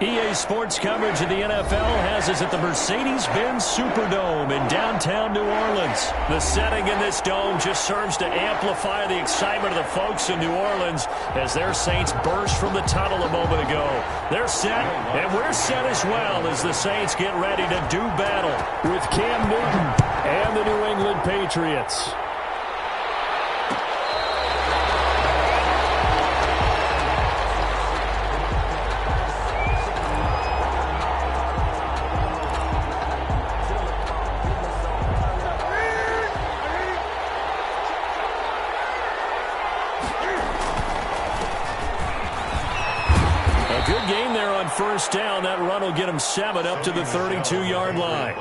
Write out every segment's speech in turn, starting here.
EA Sports coverage of the NFL has us at the Mercedes-Benz Superdome in downtown New Orleans. The setting in this dome just serves to amplify the excitement of the folks in New Orleans as their Saints burst from the tunnel a moment ago. They're set, and we're set as well as the Saints get ready to do battle with Cam Newton and the New England Patriots. Good game there on first down. That run will get him 7 up to the 32-yard line.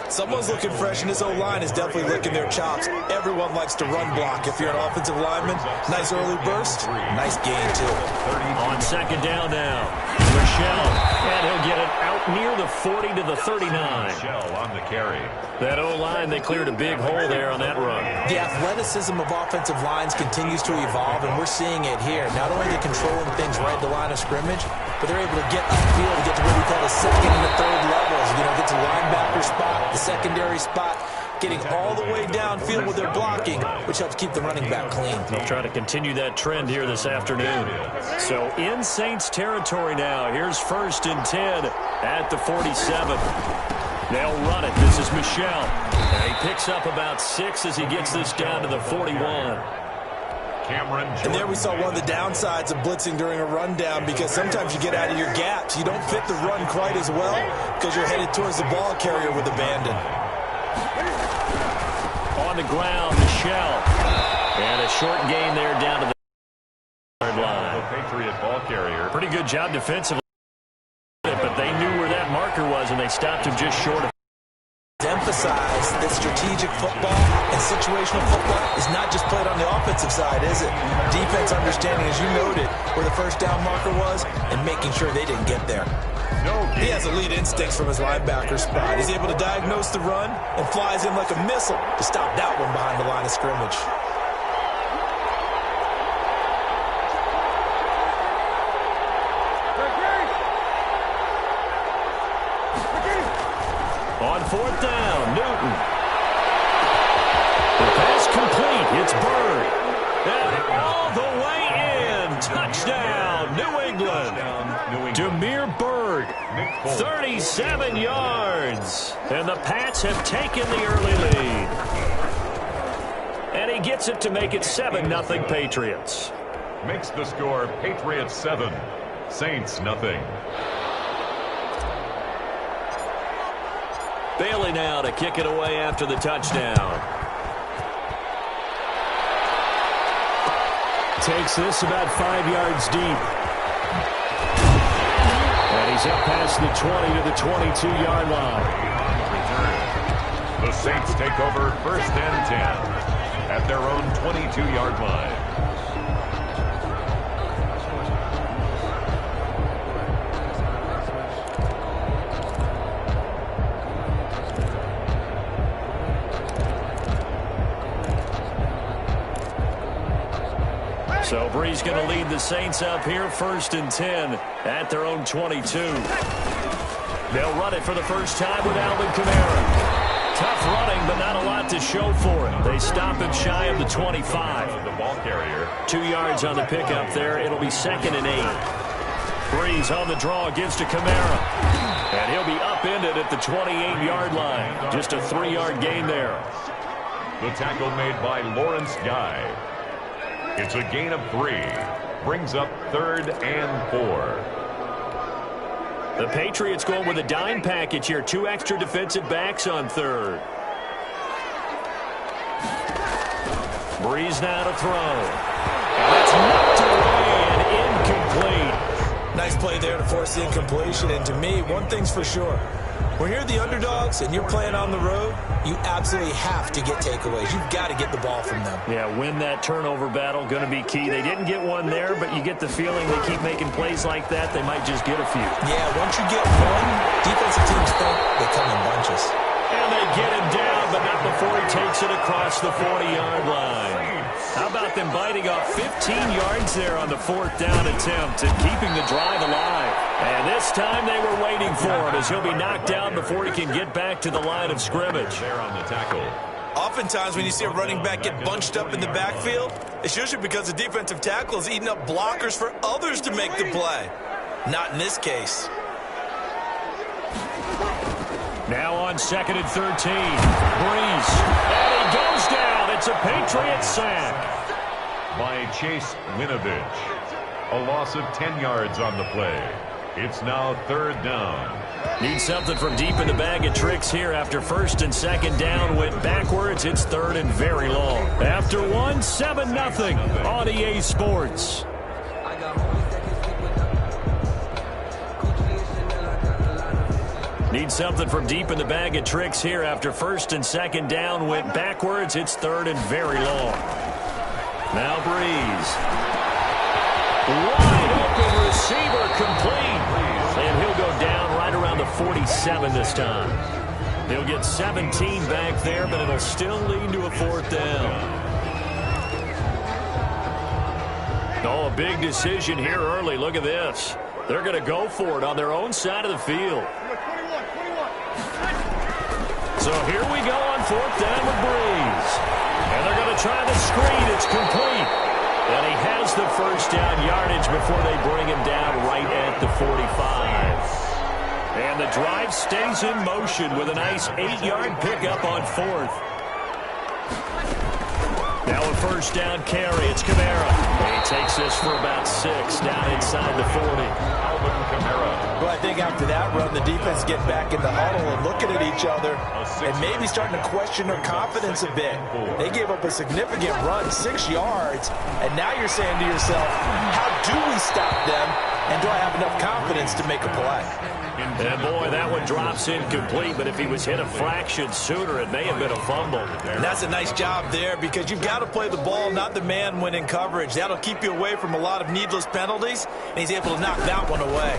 Someone's looking fresh, and his O-line is definitely licking their chops. Everyone likes to run block. If you're an offensive lineman, nice early burst, nice gain, too. On second down now, Michelle, and he'll get it out near the 40 to the 39. Michelle on the carry. That O-line, they cleared a big hole there on that run. The athleticism of offensive lines continues to evolve, and we're seeing it here. Not only are they controlling things right at the line of scrimmage, but they're able to get upfield to get to what we call the second and the third levels. You know, get to linebacker spot, the secondary spot, getting all the way downfield with their blocking, which helps keep the running back clean. They'll try to continue that trend here this afternoon. So in Saints territory now. Here's 1st and 10 at the 47. They'll run it. This is Michelle. And he picks up about 6 as he gets this down to the 41. And there we saw one of the downsides of blitzing during a rundown, because sometimes you get out of your gaps. You don't fit the run quite as well because you're headed towards the ball carrier with abandon. On the ground, Michelle. And a short gain there down to the line. Patriot ball carrier. Pretty good job defensively, but they knew where that marker was, and they stopped him just short of. Emphasize that strategic football and situational football is not just played on the offensive side, is it? Defense understanding, as you noted, where the first down marker was and making sure they didn't get there. He has elite instincts from his linebacker spot. He's able to diagnose the run and flies in like a missile to stop that one behind the line of scrimmage. On 4th down, Newton. The pass complete. It's Bird. And all the way in. Touchdown, New England. Demir Bird, 37 yards. And the Pats have taken the early lead. And he gets it to make it 7-0 Patriots. Makes the score Patriots 7, Saints nothing. Bailey now to kick it away after the touchdown. Takes this about 5 yards deep. And he's up past the 20 to the 22-yard line. The Saints take over 1st and 10 at their own 22-yard line. So Bree's going to lead the Saints up here, 1st and 10 at their own 22. They'll run it for the first time with Alvin Kamara. Tough running, but not a lot to show for it. They stop him shy of the 25. The ball carrier. 2 yards on the pickup there. It'll be 2nd and 8. Breeze on the draw, gives to Kamara. And he'll be upended at the 28-yard line. Just a 3-yard gain there. The tackle made by Lawrence Guy. It's a gain of 3. Brings up 3rd and 4. The Patriots going with a dime package here. 2 extra defensive backs on 3rd. Breeze now to throw. And that's knocked away and incomplete. Nice play there to force the incompletion. And to me, one thing's for sure. When you're the underdogs and you're playing on the road, you absolutely have to get takeaways. You've got to get the ball from them. Yeah, win that turnover battle, going to be key. They didn't get one there, but you get the feeling they keep making plays like that, they might just get a few. Yeah, once you get one, defensive teams think they come in bunches. And they get him down, but not before he takes it across the 40-yard line. How about them biting off 15 yards there on the 4th down attempt and keeping the drive alive? And this time they were waiting for him as he'll be knocked down before he can get back to the line of scrimmage. There on the tackle. Oftentimes when you see a running back get bunched up in the backfield, it's usually because the defensive tackle is eating up blockers for others to make the play. Not in this case. Now on 2nd and 13. Breeze. And he goes down. It's a Patriot sack. By Chase Winovich. A loss of 10 yards on the play. It's now 3rd down. Need something from deep in the bag of tricks here after 1st and 2nd down went backwards. It's 3rd and very long. After 1, 7-0 on EA Sports. Need something from deep in the bag of tricks here after 1st and 2nd down went backwards. It's 3rd and very long. Now Breeze. Wide open receiver complete. And he'll go down right around the 47 this time. He'll get 17 back there, but it'll still lead to a 4th down. Oh, a big decision here early. Look at this. They're going to go for it on their own side of the field. So here we go on 4th down with Breeze. And they're going to try the screen. It's complete. And he has the 1st down yardage before they bring him down right at the 45. And the drive stays in motion with a nice 8-yard pickup on 4th. Now a 1st down carry. It's Kamara. And he takes this for about 6 down inside the 40. Alvin Kamara. Well, I think after that run, the defense get back in the huddle and looking at each other and maybe starting to question their confidence a bit. They gave up a significant run, 6 yards, and now you're saying to yourself, how do we stop them, and do I have enough confidence to make a play? And boy, that one drops incomplete, but if he was hit a fraction sooner, it may have been a fumble. And that's a nice job there because you've got to play the ball, not the man when in coverage. That'll keep you away from a lot of needless penalties, and he's able to knock that one away.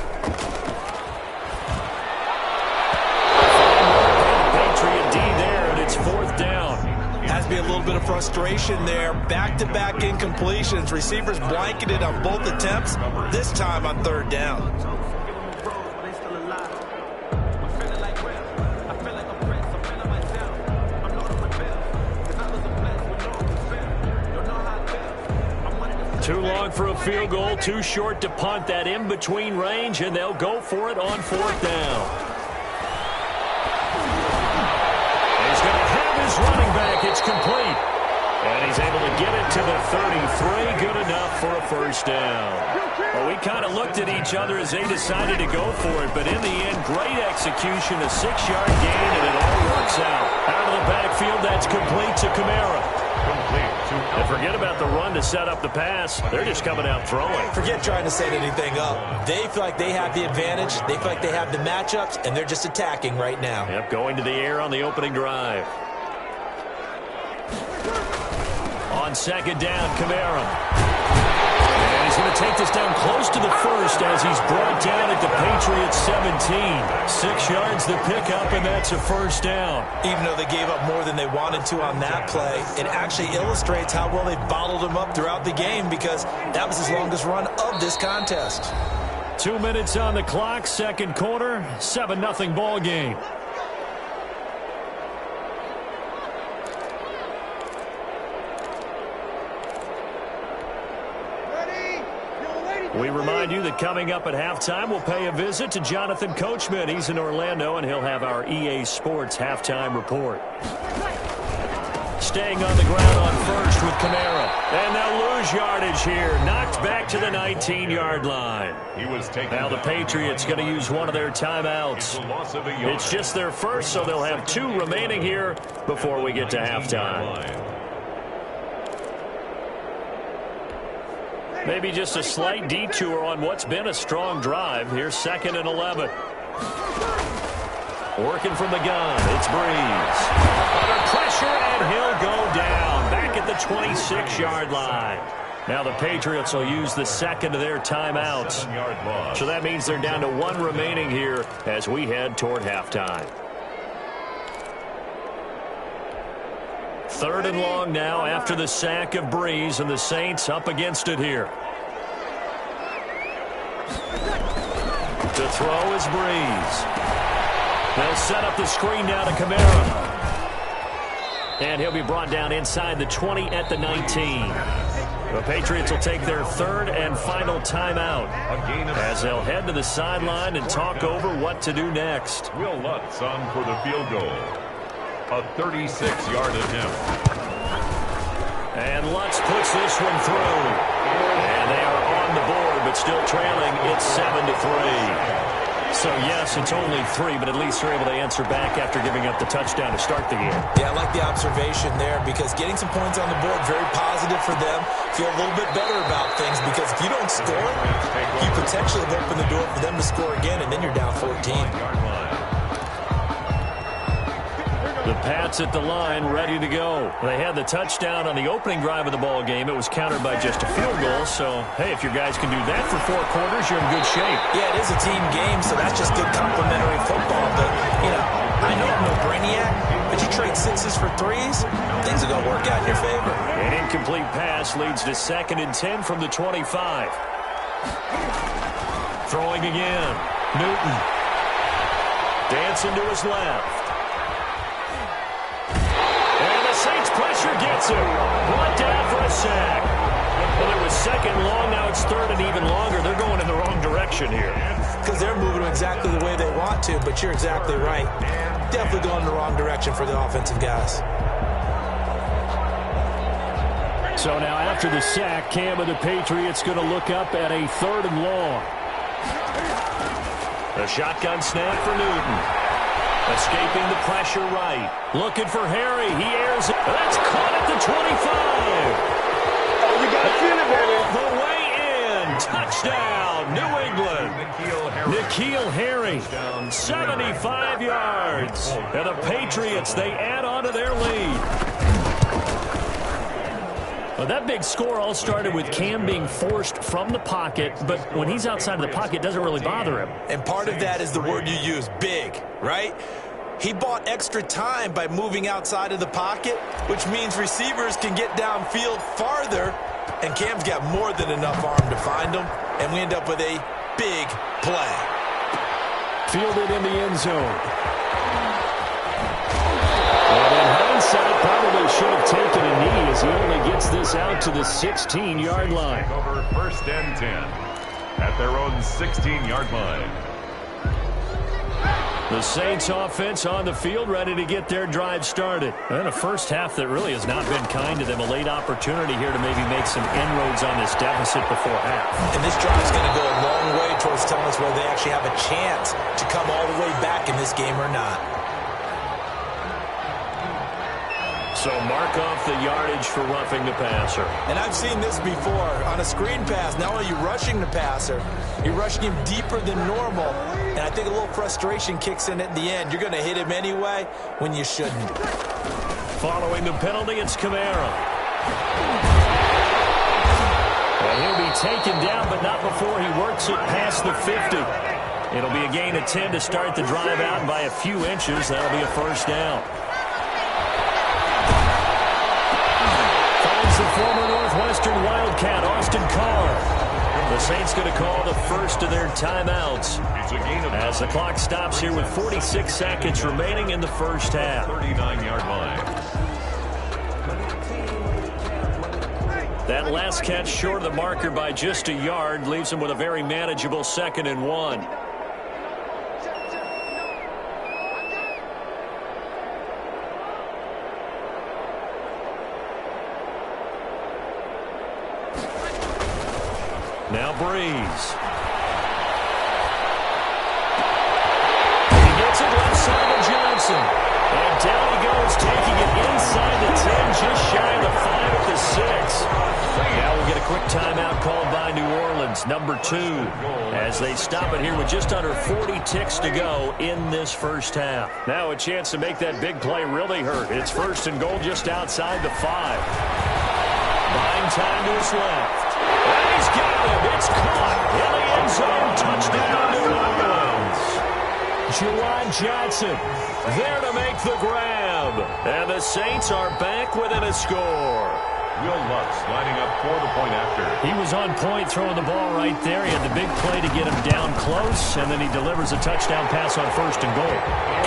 Patriot D there, and it's 4th down. Has to be a little bit of frustration there. Back-to-back incompletions. Receivers blanketed on both attempts, this time on 3rd down. Too long for a field goal, too short to punt that in-between range, and they'll go for it on 4th down. He's going to have his running back. It's complete. And he's able to get it to the 33. Good enough for a 1st down. Well, we kind of looked at each other as they decided to go for it, but in the end, great execution, a 6-yard gain, and it all works out. Out of the backfield, that's complete to Kamara. And forget about the run to set up the pass. They're just coming out throwing. Forget trying to set anything up. They feel like they have the advantage. They feel like they have the matchups, and they're just attacking right now. Yep, going to the air on the opening drive. On 2nd down, Kamara. And he's going to take this down close to the 1st as he's brought down at the Patriots 17. 6 yards the pickup, and that's a 1st down. Even though they gave up more than they wanted to on that play, it actually illustrates how well they bottled them up throughout the game because that was his longest run of this contest. 2 minutes on the clock, 2nd quarter, 7-0 ball game. We remind you that coming up at halftime, we'll pay a visit to Jonathan Coachman. He's in Orlando, and he'll have our EA Sports halftime report. Staying on the ground on 1st with Kamara. And they'll lose yardage here. Knocked back to the 19-yard line. Now the Patriots going to use one of their timeouts. It's just their 1st, so they'll have 2 remaining here before we get to halftime. Maybe just a slight detour on what's been a strong drive. Here's 2nd and 11. Working from the gun, it's Breeze. Under pressure, and he'll go down. Back at the 26-yard line. Now the Patriots will use the 2nd of their timeouts. So that means they're down to 1 remaining here as we head toward halftime. 3rd and long now after the sack of Breeze, and the Saints up against it here. The throw is Breeze. They'll set up the screen now to Kamara. And he'll be brought down inside the 20 at the 19. The Patriots will take their 3rd and final timeout as they'll head to the sideline and talk over what to do next. Will Lutz on for the field goal. A 36-yard attempt. And Lutz puts this one through. And they are on the board, but still trailing. It's 7-3. So, yes, it's only 3, but at least they're able to answer back after giving up the touchdown to start the game. Yeah, I like the observation there because getting some points on the board, very positive for them. Feel a little bit better about things because if you don't score, you potentially have opened the door for them to score again, and then you're down 14. The Pats at the line, ready to go. They had the touchdown on the opening drive of the ball game. It was countered by just a field goal. So, hey, if your guys can do that for 4 quarters, you're in good shape. Yeah, it is a team game, so that's just good complementary football. But, you know, I know I'm no brainiac, but you trade 6s for 3s, things are going to work out in your favor. An incomplete pass leads to 2nd and 10 from the 25. Throwing again. Newton. Dancing to his left. Saints pressure gets him. Brought down for a sack. Well, it was 2nd long. Now it's 3rd and even longer. They're going in the wrong direction here. Because they're moving exactly the way they want to, but you're exactly right. Definitely going in the wrong direction for the offensive guys. So now after the sack, Cam of the Patriots going to look up at a 3rd and long. A shotgun snap for Newton. Escaping the pressure right. Looking for Harry. He airs it. That's caught at the 25. Oh, you got to feel it, baby. The way in. Touchdown, New England. N'Keal Harry. 75 yards. And the Patriots, they add on to their lead. Well, that big score all started with Cam being forced from the pocket, but when he's outside of the pocket, it doesn't really bother him. And part of that is the word you use, big, right? He bought extra time by moving outside of the pocket, which means receivers can get downfield farther, and Cam's got more than enough arm to find them, and we end up with a big play. Fielded in the end zone. And in hindsight, probably should have taken a knee as he only gets this out to the 16-yard line. Over 1st and 10 at their own 16-yard line. The Saints offense on the field, ready to get their drive started. And a first half that really has not been kind to them. A late opportunity here to maybe make some inroads on this deficit before half. And this drive is going to go a long way towards telling us whether they actually have a chance to come all the way back in this game or not. So mark off the yardage for roughing the passer. And I've seen this before. On a screen pass, not only are you rushing the passer, you're rushing him deeper than normal. And I think a little frustration kicks in at the end. You're going to hit him anyway when you shouldn't. Following the penalty, it's Kamara. And he'll be taken down, but not before he works it past the 50. It'll be a gain of 10 to start the drive out, and by a few inches, that'll be a first down. The former Northwestern Wildcat, Austin Carr. The Saints going to call the first of their timeouts as the clock stops here with 46 seconds remaining in the first half. 39-yard line. That last catch short of the marker by just a yard leaves them with a very manageable 2nd and 1. Now Breeze. He gets it left side of Johnson. And down he goes, taking it inside the 10, just shy of the 5 at the 6. Now we'll get a quick timeout called by New Orleans, number 2, as they stop it here with just under 40 ticks to go in this first half. Now a chance to make that big play really hurt. It's 1st and goal just outside the 5. Buying time to his left. And he's got him. It's caught in the end zone. Touchdown, New Orleans. Juwan Johnson there to make the grab. And the Saints are back within a score. Will Lutz lining up for the point after. He was on point throwing the ball right there. He had the big play to get him down close, and then he delivers a touchdown pass on 1st and goal.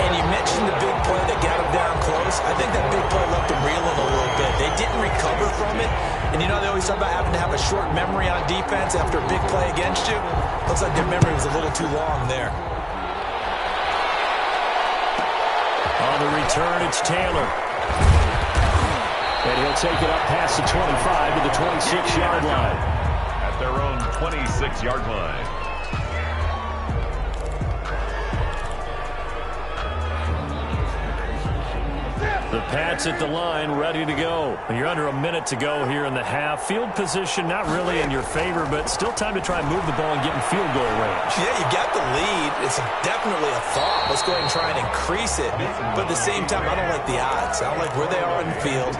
And you mentioned the big play that got him down close. I think that big play left him reeling a little bit. They didn't recover from it. And you know they always talk about having to have a short memory on defense after a big play against you. Looks like their memory was a little too long there. On the return, it's Taylor. And he'll take it up past the 25 to the 26-yard line. At their own 26-yard line. The Pats at the line, ready to go. You're under a minute to go here in the half. Field position not really in your favor, but still time to try and move the ball and get in field goal range. Yeah, you got the lead. It's definitely a thought. Let's go ahead and try and increase it. But at the same time, I don't like the odds. I don't like where they are in the field.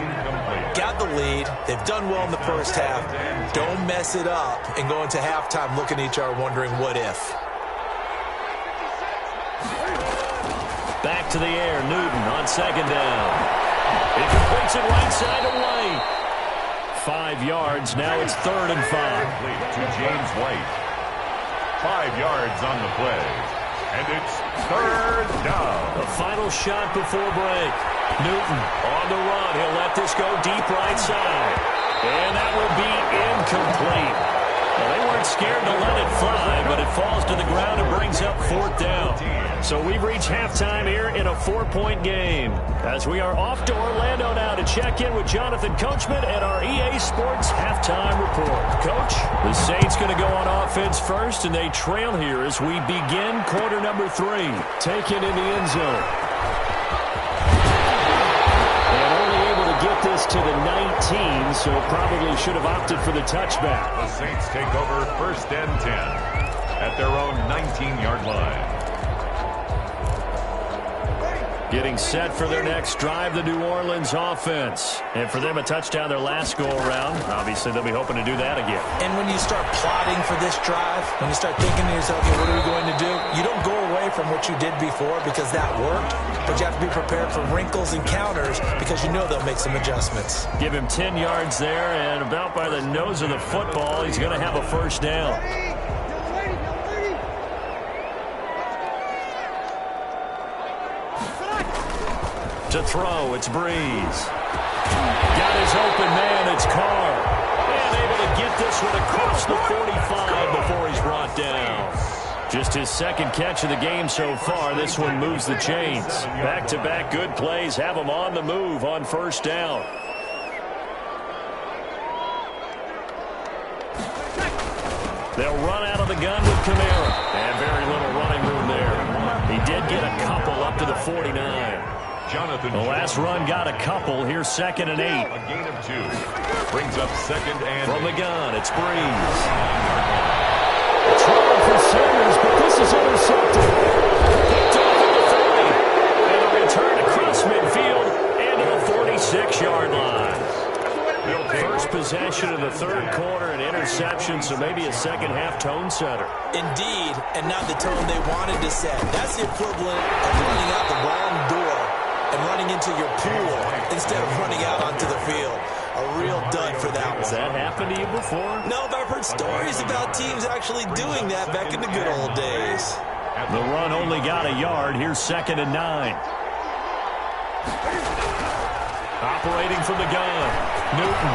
Got the lead. They've done well in the first half. Don't mess it up and go into halftime looking at each other wondering what if. Back to the air, Newton on 2nd down. He completes it right side to White. 5 yards, now it's 3rd and 5. To James White. 5 yards on the play. And it's 3rd down. The final shot before break. Newton on the run. He'll let this go deep right side. And that will be incomplete. Well, they weren't scared to let it fly, but it falls to the ground and brings up 4th down. So we've reached halftime here in a 4-point game. As we are off to Orlando now to check in with Jonathan Coachman at our EA Sports Halftime Report. Coach, the Saints going to go on offense first, and they trail here as we begin quarter number 3. Taken in the end zone. Get this to the 19, so probably should have opted for the touchback. The Saints take over 1st and 10 at their own 19-yard line. Getting set for their next drive, the New Orleans offense. And for them, a touchdown their last go-around. Obviously, they'll be hoping to do that again. And when you start plotting for this drive, when you start thinking to yourself, okay, what are we going to do? You don't go away from what you did before because that worked, but you have to be prepared for wrinkles and counters because you know they'll make some adjustments. Give him 10 yards there, and about by the nose of the football, he's going to have a 1st down. To throw, it's Breeze. Got his open man, it's Carr. And able to get this one across the 45 before he's brought down. Just his 2nd catch of the game so far. This one moves the chains. Back-to-back good plays have him on the move on 1st down. They'll run out of the gun with Kamara. And very little running room there. He did get a couple up to the 49. The last run got a couple. Here's 2nd and 8. A gain of 2. Brings up 2nd and 8. From the gun, it's Breeze. Trying for Sanders, but this is intercepted. Picked off at the 30. And a return across midfield and to the 46-yard line. First possession of the 3rd quarter, an interception, so maybe a second-half tone setter. Indeed, and not the tone they wanted to set. That's the equivalent of running out the wrong door and running into your pool instead of running out onto the field. A real dud for that one. Has that happened to you before? No, but I've heard stories about teams actually doing that back in the good old days. The run only got a yard. Here's 2nd and 9. Operating from the gun. Newton.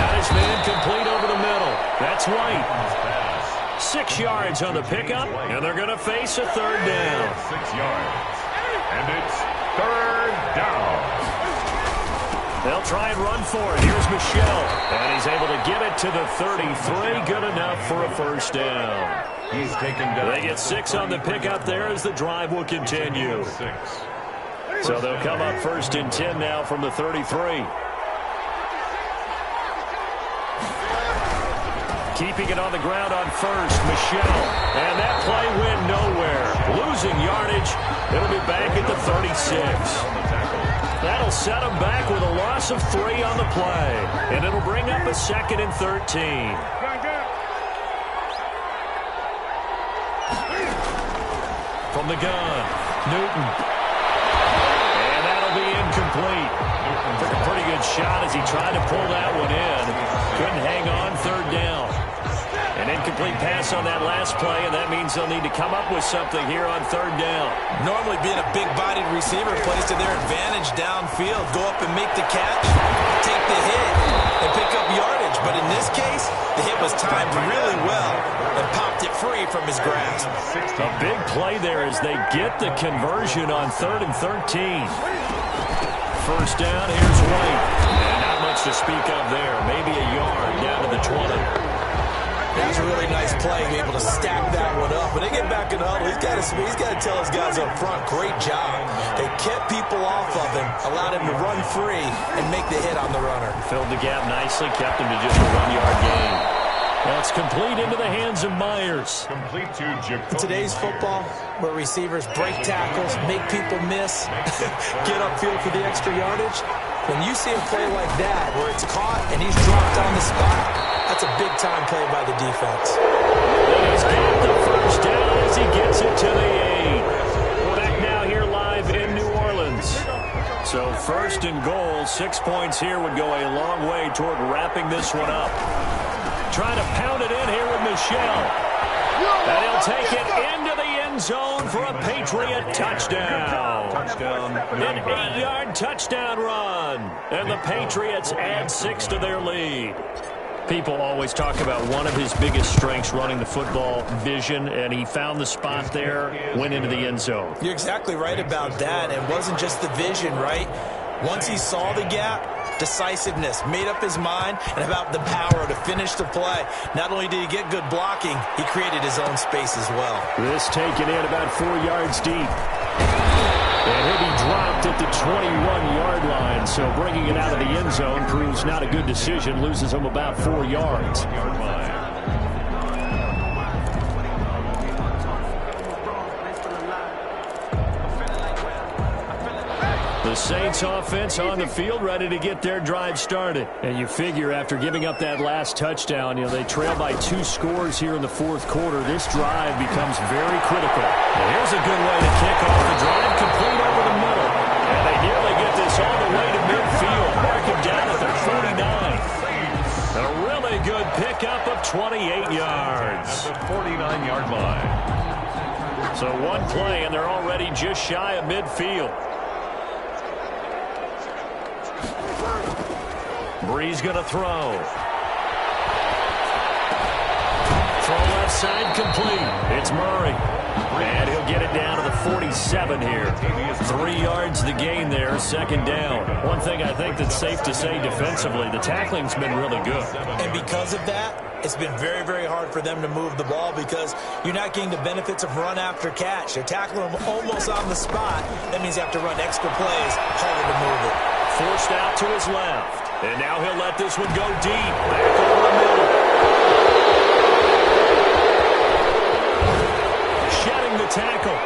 Got his man complete over the middle. That's White. 6 yards on the pickup, and they're going to face a 3rd down. 6 yards. And it's 3rd down. They'll try and run for it. Here's Michelle. And he's able to get it to the 33. Good enough for a 1st down. He's taken down. They get 6 on the pickup there as the drive will continue. 6. So they'll come up 1st and 10 now from the 33. Keeping it on the ground on 1st, Michelle. And that play went nowhere. Losing yardage. It'll be back at the 36. That'll set them back with a loss of 3 on the play. And it'll bring up a 2nd and 13. From the gun, Newton. And that'll be incomplete. Took a pretty good shot as he tried to pull that one in. Couldn't hang on, third down. An incomplete pass on that last play, and that means they'll need to come up with something here on third down. Normally being a big-bodied receiver plays to their advantage downfield. Go up and make the catch, take the hit, and pick up yardage. But in this case, the hit was timed really well and popped it free from his grasp. A big play there as they get the conversion on 3rd and 13. First down, here's White. And not much to speak of there. Maybe a yard down to the 20. That's a really nice play, be able to stack that one up. When they get back in the huddle, he's got to tell his guys up front, great job. They kept people off of him, allowed him to run free and make the hit on the runner. Filled the gap nicely, kept him to just a 1-yard gain. Well, it's complete into the hands of Myers. Complete to Jacoby. In today's football, where receivers break tackles, make people miss, get upfield for the extra yardage, when you see a play like that where it's caught and he's dropped on the spot, that's a big-time play by the defense. He's got the first down as he gets it to the 8. Back now here live in New Orleans. So first and goal, 6 points here would go a long way toward wrapping this one up. Trying to pound it in here with Michel. And he'll take it into the end zone for a Patriot touchdown. An 8-yard touchdown run. And the Patriots add 6 to their lead. People always talk about one of his biggest strengths running the football, vision, and he found the spot there, went into the end zone. You're exactly right about that. It wasn't just the vision, right? Once he saw the gap, decisiveness, made up his mind, and about the power to finish the play. Not only did he get good blocking, he created his own space as well. This taken in about 4 yards deep. And he'll be dropped at the 21-yard line, so bringing it out of the end zone proves not a good decision, loses him about 4 yards. The Saints offense on the field, ready to get their drive started. And you figure after giving up that last touchdown, they trail by 2 scores here in the fourth quarter. This drive becomes very critical. And here's a good way to kick off the drive, complete over the middle. And they nearly get this all the way to midfield. Mark him down at the 49. A really good pickup of 28 yards. At the 49-yard line. So one play, and they're already just shy of midfield. Breeze going to throw. Throw left side complete. It's Murray. And he'll get it down to the 47 here. 3 yards the gain there, second down. One thing I think that's safe to say defensively, the tackling's been really good. And because of that, it's been very, very hard for them to move the ball because you're not getting the benefits of run after catch. They're tackling them almost on the spot. That means you have to run extra plays, harder to move it. Forced out to his left. And now he'll let this one go deep. Back over the middle. Shedding the tackle.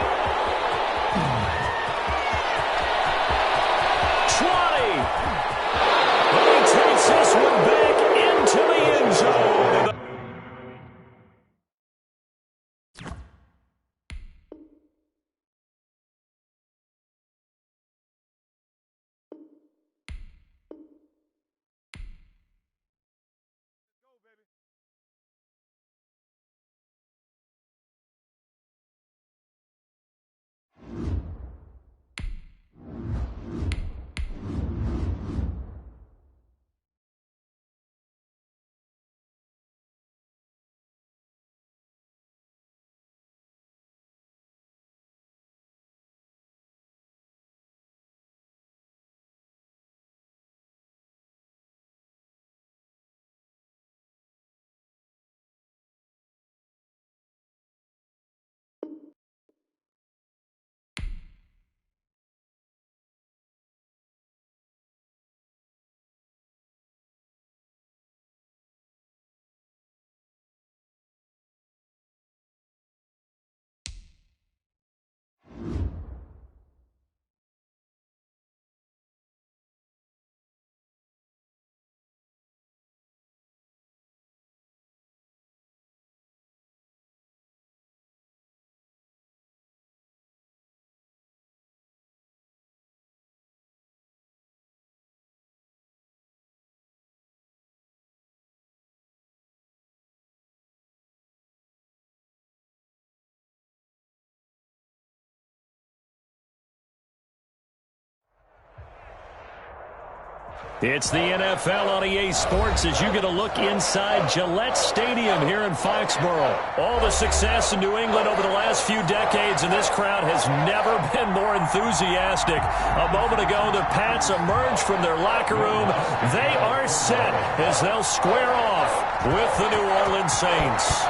It's the NFL on EA Sports as you get a look inside Gillette Stadium here in Foxborough. All the success in New England over the last few decades, and this crowd has never been more enthusiastic. A moment ago, the Pats emerged from their locker room. They are set as they'll square off with the New Orleans Saints.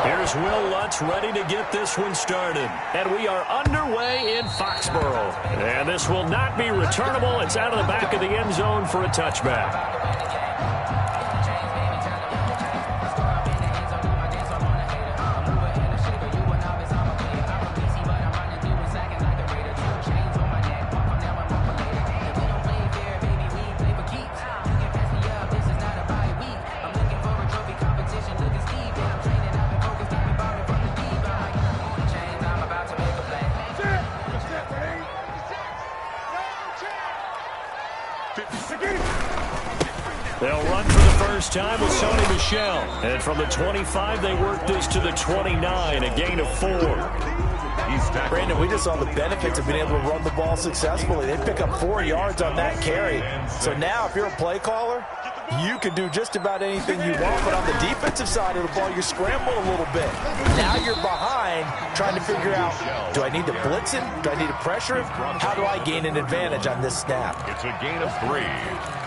Here's Will Lutz ready to get this one started. And we are underway in Foxborough. And this will not be returnable. It's out of the back of the end zone for a touchback. They'll run for the first time with Sony Michel. And from the 25, they work this to the 29, a gain of 4. Brandon, we just saw the benefits of being able to run the ball successfully. They pick up 4 yards on that carry. So now if you're a play caller, you can do just about anything you want. But on the defensive side of the ball, you're scrambling a little bit. Now you're behind trying to figure out, do I need to blitz him? Do I need to pressure him? How do I gain an advantage on this snap? It's a gain of 3.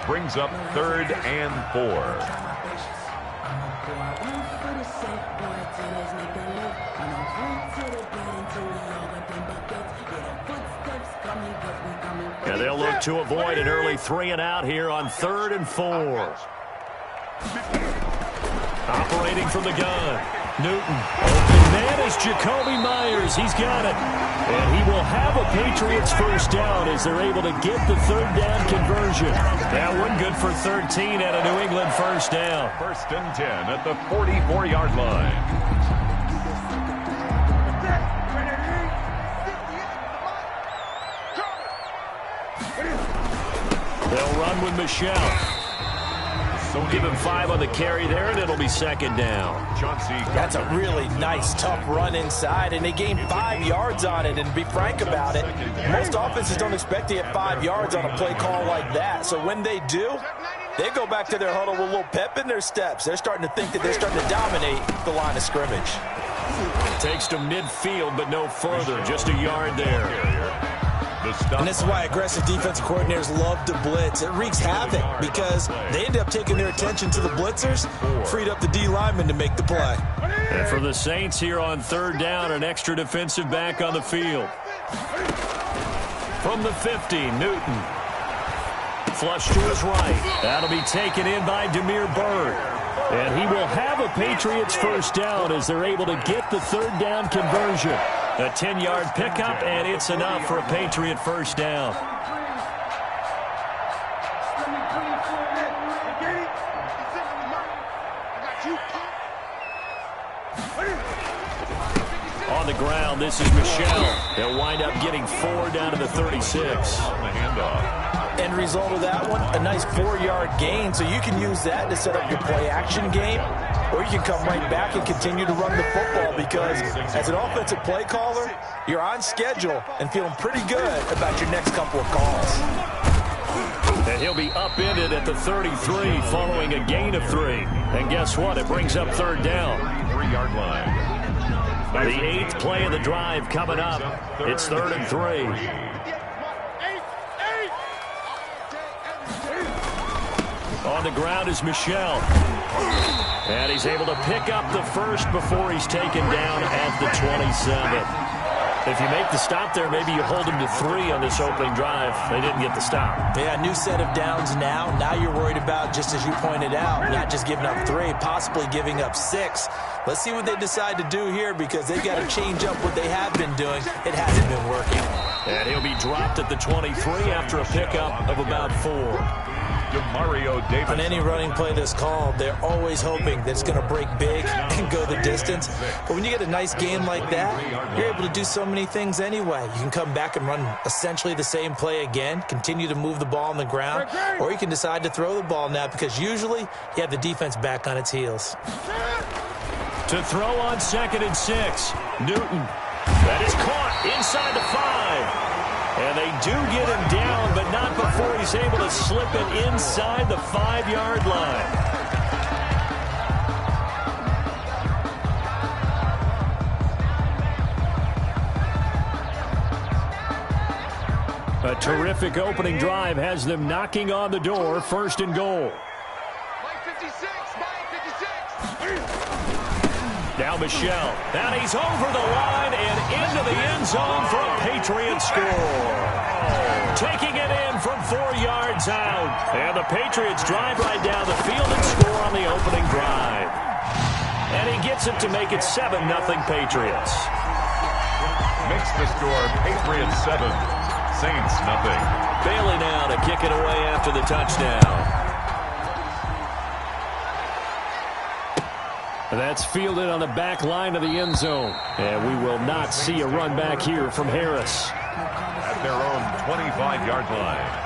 Brings up 3rd and 4. Yeah, they'll look to avoid an early 3 and out here on 3rd and 4. Operating from the gun. Newton. Open man is Jacoby Myers. He's got it. And he will have a Patriots first down as they're able to get the 3rd down conversion. That one good for 13 at a New England first down. 1st and 10 at the 44-yard line. They'll run with Michel. Give him 5 on the carry there, and it'll be 2nd down. That's a really nice, tough run inside, and they gained 5 yards on it. And to be frank about it, most offenses don't expect to get 5 yards on a play call like that. So when they do, they go back to their huddle with a little pep in their steps. They're starting to think that they're starting to dominate the line of scrimmage. Takes to midfield, but no further. Just a yard there. And this is why aggressive defensive coordinators love to blitz. It wreaks havoc because they end up taking their attention to the blitzers, freed up the D lineman to make the play. And for the Saints here on 3rd down, an extra defensive back on the field. From the 50, Newton. Flush to his right. That'll be taken in by Demir Bird. And he will have a Patriots first down as they're able to get the 3rd down conversion. A 10-yard pickup, and it's enough for a Patriot first down. On the ground, this is Michel. They'll wind up getting 4 down to the 36. The handoff. End result of that one, a nice 4-yard gain, so you can use that to set up your play-action game, or you can come right back and continue to run the football because as an offensive play caller, you're on schedule and feeling pretty good about your next couple of calls. And he'll be upended at the 33 following a gain of 3. And guess what? It brings up 3rd down. 3-yard line. The 8th play of the drive coming up. It's 3rd and 3. On the ground is Michel. And he's able to pick up the first before he's taken down at the 27. If you make the stop there, maybe you hold him to 3 on this opening drive. They didn't get the stop. Yeah, new set of downs now. Now you're worried about, just as you pointed out, not just giving up 3, possibly giving up 6. Let's see what they decide to do here because they've got to change up what they have been doing. It hasn't been working. And he'll be dropped at the 23 after a pickup of about 4. Demario Davis. On any running play that's called, they're always hoping that it's going to break big and go the distance. But when you get a nice game like that, you're able to do so many things anyway. You can come back and run essentially the same play again, continue to move the ball on the ground, or you can decide to throw the ball now because usually you have the defense back on its heels. To throw on 2nd and 6, Newton. That is caught inside the 5. And they do get him down, but not before he's able to slip it inside the 5-yard line. A terrific opening drive has them knocking on the door, 1st and goal. Now Michelle, and he's over the line and into the end zone for a Patriot score. Taking it in from 4 yards out. And the Patriots drive right down the field and score on the opening drive. And he gets it to make it 7-0 Patriots. Makes the score Patriots 7, Saints nothing. Bailey now to kick it away after the touchdown. That's fielded on the back line of the end zone. And we will not see a run back here from Harris. At their own 25-yard line.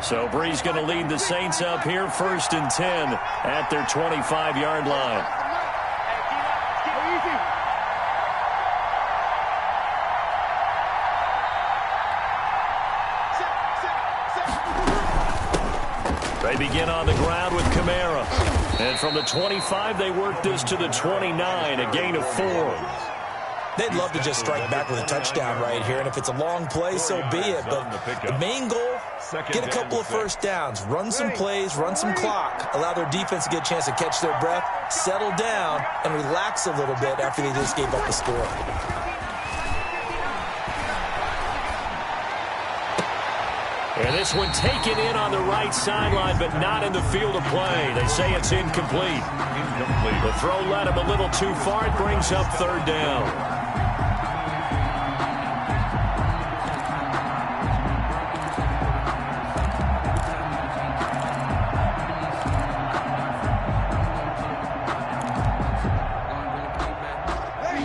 So Bree's going to lead the Saints up here, 1st and 10 at their 25-yard line. They begin on the ground with Kamara. And from the 25, they work this to the 29, a gain of 4. They'd love to just strike back with a touchdown right here, and if it's a long play, so be it. But the main goal, get a couple of first downs, run some plays, run some clock, allow their defense to get a chance to catch their breath, settle down, and relax a little bit after they just gave up the score. And this one taken in on the right sideline, but not in the field of play. They say it's incomplete. The throw led him a little too far. It brings up 3rd down.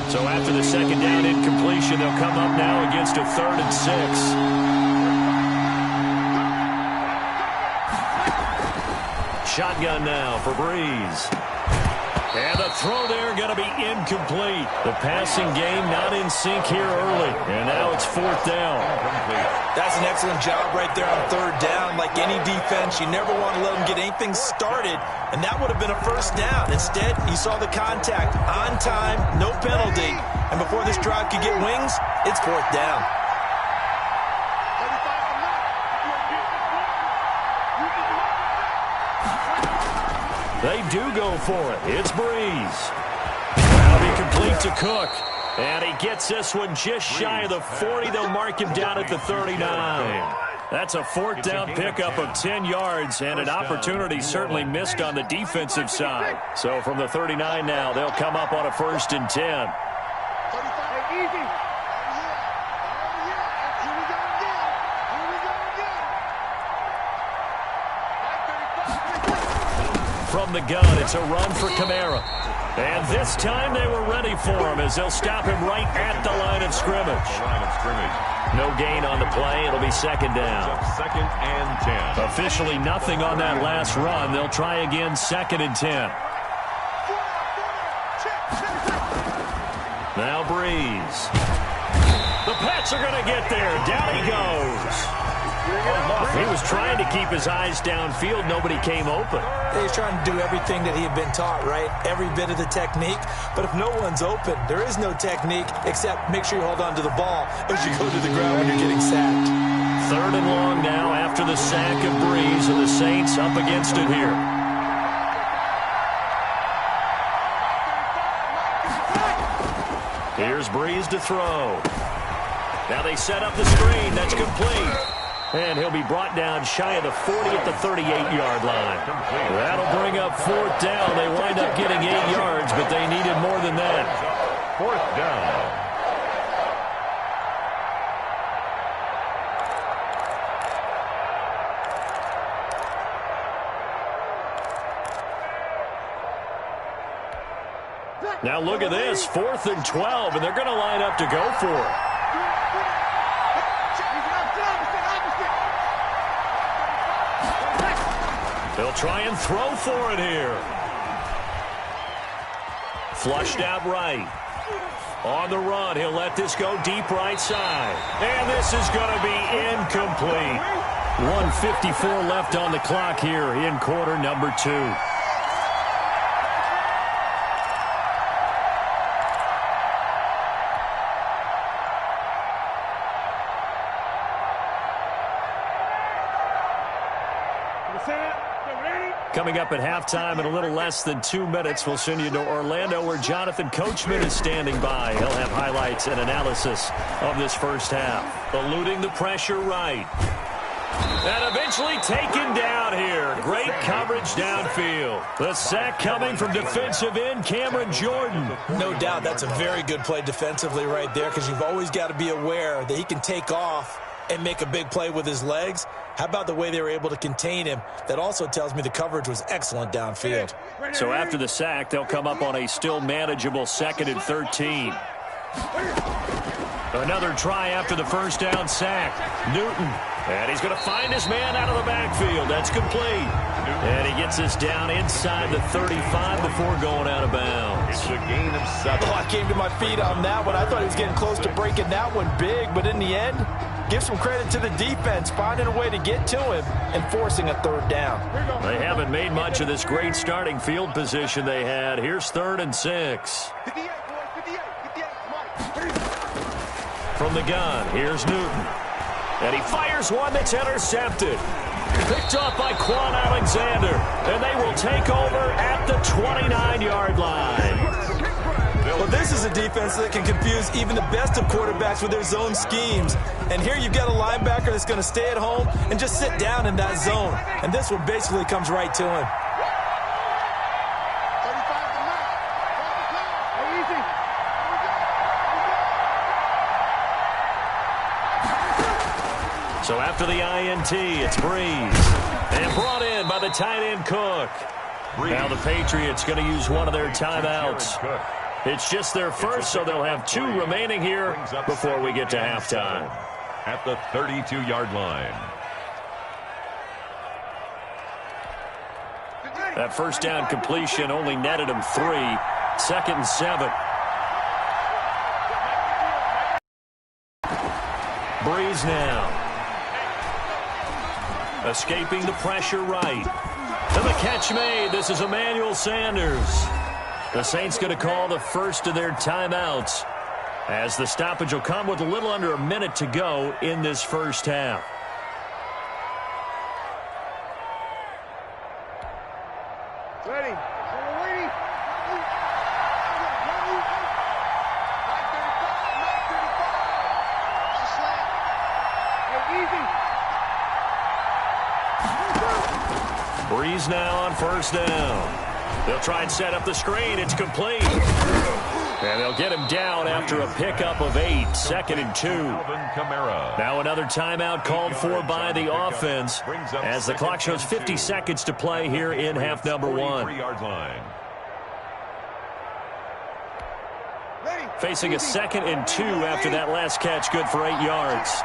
So after the 2nd down incompletion, they'll come up now against a 3rd and 6. Shotgun now for Breeze. And the throw there going to be incomplete. The passing game not in sync here early. And now it's 4th down. That's an excellent job right there on 3rd down. Like any defense, you never want to let them get anything started. And that would have been a 1st down. Instead, you saw the contact on time, no penalty. And before this drive could get wings, it's 4th down. They do go for it. It's Breeze. That'll be complete to Cook. And he gets this one just shy of the 40. They'll mark him down at the 39. That's a 4th down pickup of 10 yards and an opportunity certainly missed on the defensive side. So from the 39 now, they'll come up on a 1st and 10. From the gun, it's a run for Kamara. And this time they were ready for him as they'll stop him right at the line of scrimmage. No gain on the play. It'll be 2nd down. 2nd and 10. Officially nothing on that last run. They'll try again, 2nd and 10. Now Breeze. The Pats are going to get there. Down he goes. He was trying to keep his eyes downfield. Nobody came open. He's trying to do everything that he had been taught, right? Every bit of the technique. But if no one's open, there is no technique except make sure you hold on to the ball as you go to the ground when you're getting sacked. 3rd and long now after the sack of Breeze, and the Saints up against it here. Here's Breeze to throw. Now they set up the screen. That's complete. And he'll be brought down shy of the 40 at the 38-yard line. That'll bring up 4th down. They wind up getting 8 yards, but they needed more than that. 4th down. Now look at this, 4th and 12, and they're going to line up to go for it. They'll try and throw for it here. Flushed out right. On the run, he'll let this go deep right side. And this is going to be incomplete. 1:54 left on the clock here in quarter number 2. Coming up at halftime in a little less than 2 minutes, we'll send you to Orlando where Jonathan Coachman is standing by. He'll have highlights and analysis of this first half. Eluding the pressure right. And eventually taken down here. Great coverage downfield. The sack coming from defensive end Cameron Jordan. No doubt that's a very good play defensively right there because you've always got to be aware that he can take off and make a big play with his legs. How about the way they were able to contain him? That also tells me the coverage was excellent downfield. So after the sack, they'll come up on a still manageable 2nd and 13. Another try after the first down sack. Newton. And he's going to find his man out of the backfield. That's complete. And he gets us down inside the 35 before going out of bounds. It's a gain of 7. Oh, I came to my feet on that one. I thought he was getting close to breaking that one big, but in the end, give some credit to the defense, finding a way to get to him and forcing a 3rd down. They haven't made much of this great starting field position they had. Here's 3rd and 6. From the gun, here's Newton. And he fires one that's intercepted. Picked off by Quan Alexander. And they will take over at the 29-yard line. Well, this is a defense that can confuse even the best of quarterbacks with their zone schemes. And here you've got a linebacker that's going to stay at home and just sit down in that zone. And this one basically comes right to him. So after the INT, it's Breeze. And brought in by the tight end Cook. Now the Patriots going to use one of their timeouts. It's just their first, so they'll have 2 remaining here before we get to halftime. At the 32-yard line. That first down completion only netted him 3. 2nd and 7. Breeze now. Escaping the pressure right. And the catch made. This is Emmanuel Sanders. The Saints going to call the first of their timeouts as the stoppage will come with a little under a minute to go in this first half. Ready. Breeze now on first down. They'll try and set up the screen. It's complete. And they'll get him down after a pickup of 8. 2nd and 2. Now another timeout called for by the offense as the clock shows 50 seconds to play here in half number 1. Facing a 2nd and 2 after that last catch, good for 8 yards.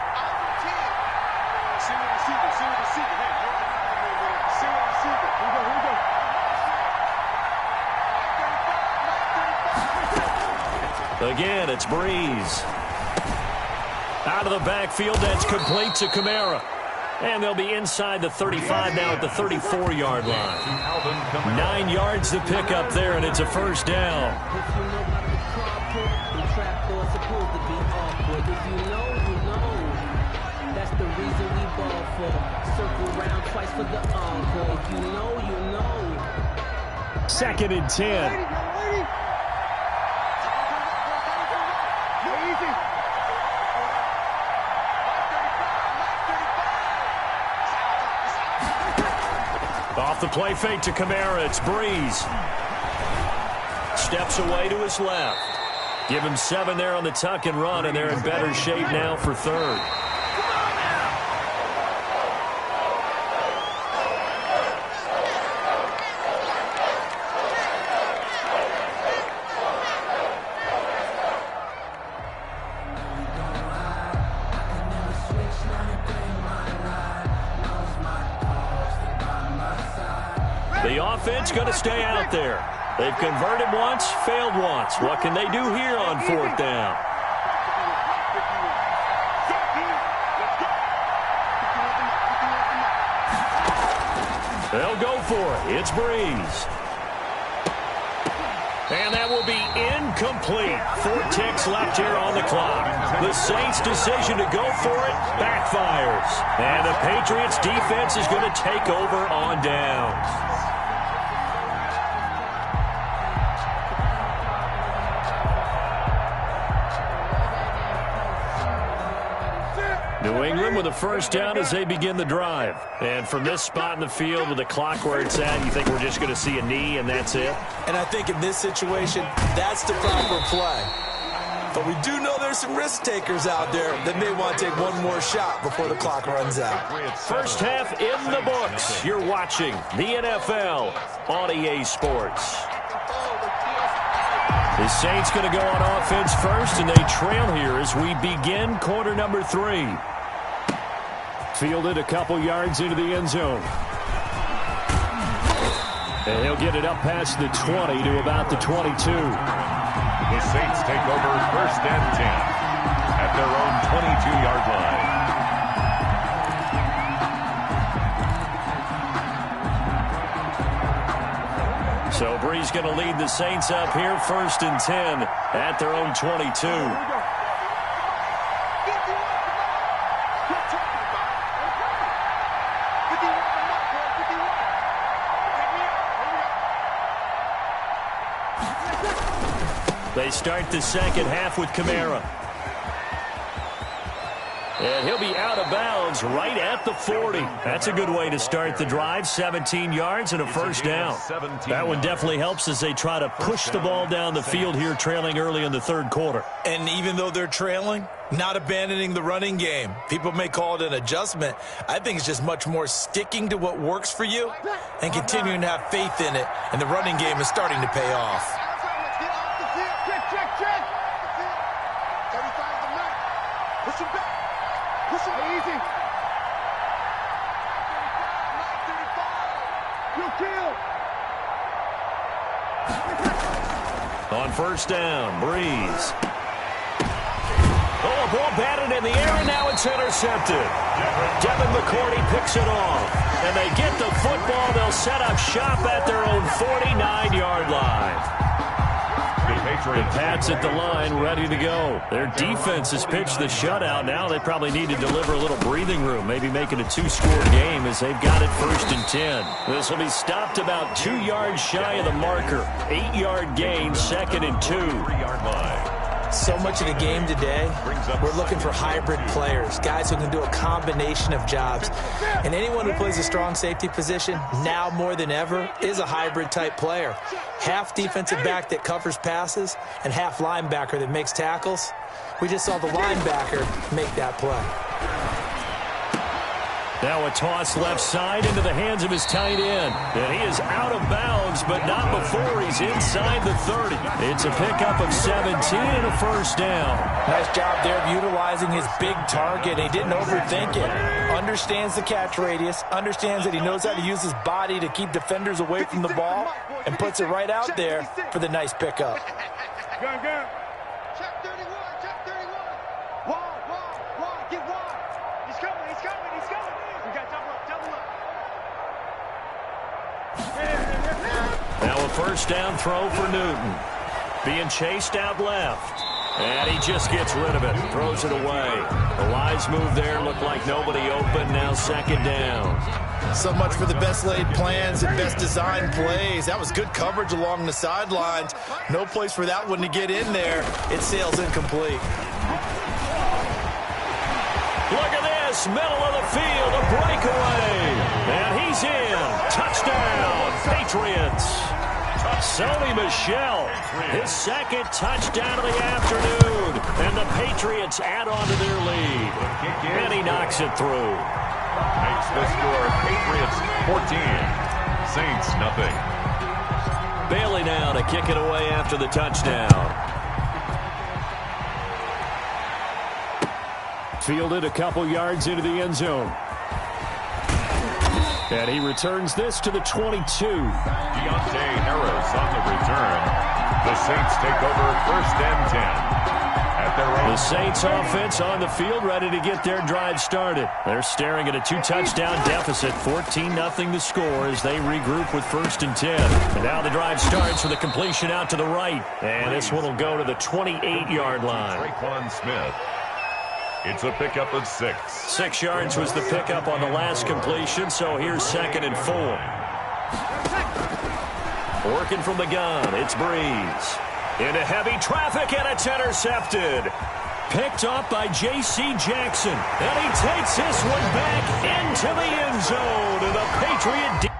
Again, it's Breeze. Out of the backfield, that's complete to Kamara. And they'll be inside the 35 now at the 34-yard line. 9 yards to pick up there, and it's a first down. Second and 10. Off the play fake to Kamara, it's Breeze. Steps away to his left. Give him 7 there on the tuck and run, and they're in better shape now for 3rd. The offense going to stay out there. They've converted once, failed once. What can they do here on fourth down? They'll go for it. It's Breeze. And that will be incomplete. 4 ticks left here on the clock. The Saints' decision to go for it backfires. And the Patriots' defense is going to take over on downs. New England with a first down as they begin the drive. And from this spot in the field with the clock where it's at, you think we're just going to see a knee and that's it? And I think in this situation, that's the proper play. But we do know there's some risk takers out there that may want to take one more shot before the clock runs out. First half in the books. You're watching the NFL on EA Sports. The Saints going to go on offense first, and they trail here as we begin quarter number 3. Fielded a couple yards into the end zone. And he'll get it up past the 20 to about the 22. The Saints take over first and 10 at their own 22-yard line. So Breeze going to lead the Saints up here first and 10 at their own 22. They start the second half with Kamara. And he'll be out of bounds right at the 40. That's a good way to start the drive. 17 yards and a first down. That one definitely helps as they try to push the ball down the field here, trailing early in the third quarter. And even though they're trailing, not abandoning the running game. People may call it an adjustment. I think it's just much more sticking to what works for you and continuing to have faith in it. And the running game is starting to pay off. On first down, Breeze. Oh, a ball batted in the air, and now it's intercepted. Devin McCourty picks it off. And they get the football. They'll set up shop at their own 49-yard line. The Pats at the line, ready to go. Their defense has pitched the shutout. Now they probably need to deliver a little breathing room, maybe make it a 2-score game as they've got it first and 10. This will be stopped about 2 yards shy of the marker. 8-yard gain, second and 2. 3-yard line. So much of the game today, we're looking for hybrid players, guys who can do a combination of jobs. And anyone who plays a strong safety position, now more than ever, is a hybrid-type player. Half defensive back that covers passes and half linebacker that makes tackles. We just saw the linebacker make that play. Now a toss left side into the hands of his tight end. And he is out of bounds, but not before he's inside the 30. It's a pickup of 17 and a first down. Nice job there of utilizing his big target. He didn't overthink it. Understands the catch radius, understands that he knows how to use his body to keep defenders away from the ball, and puts it right out there for the nice pickup. Go. Check 31, check 31. Wall, get wall. He's coming. We got double up. Now a first down throw for Newton. Being chased out left. And he just gets rid of it. Throws it away. The lines move there. Looked like nobody open. Now second down. So much for the best laid plans and best designed plays. That was good coverage along the sidelines. No place for that one to get in there. It sails incomplete. Look at this. Middle of the field. A breakaway. And he's in. Touchdown. Patriots. Sony Michel, his second touchdown of the afternoon. And the Patriots add on to their lead. And he knocks it through. Makes the score Patriots 14, Saints nothing. Bailey now to kick it away after the touchdown. Fielded a couple yards into the end zone. And he returns this to the 22. Deontay Harris on the return. The Saints take over 1st and 10. At their own. The Saints offense on the field, ready to get their drive started. They're staring at a 2-touchdown deficit, 14-0 the score as they regroup with 1st and 10. And now the drive starts with a completion out to the right. And this one will go to the 28-yard line. Traquan Smith. It's a pickup of 6. 6 yards was the pickup on the last completion, so here's 2nd and 4. Working from the gun, it's Breeze. Into heavy traffic, and it's intercepted. Picked off by J.C. Jackson. And he takes this one back into the end zone. And the Patriot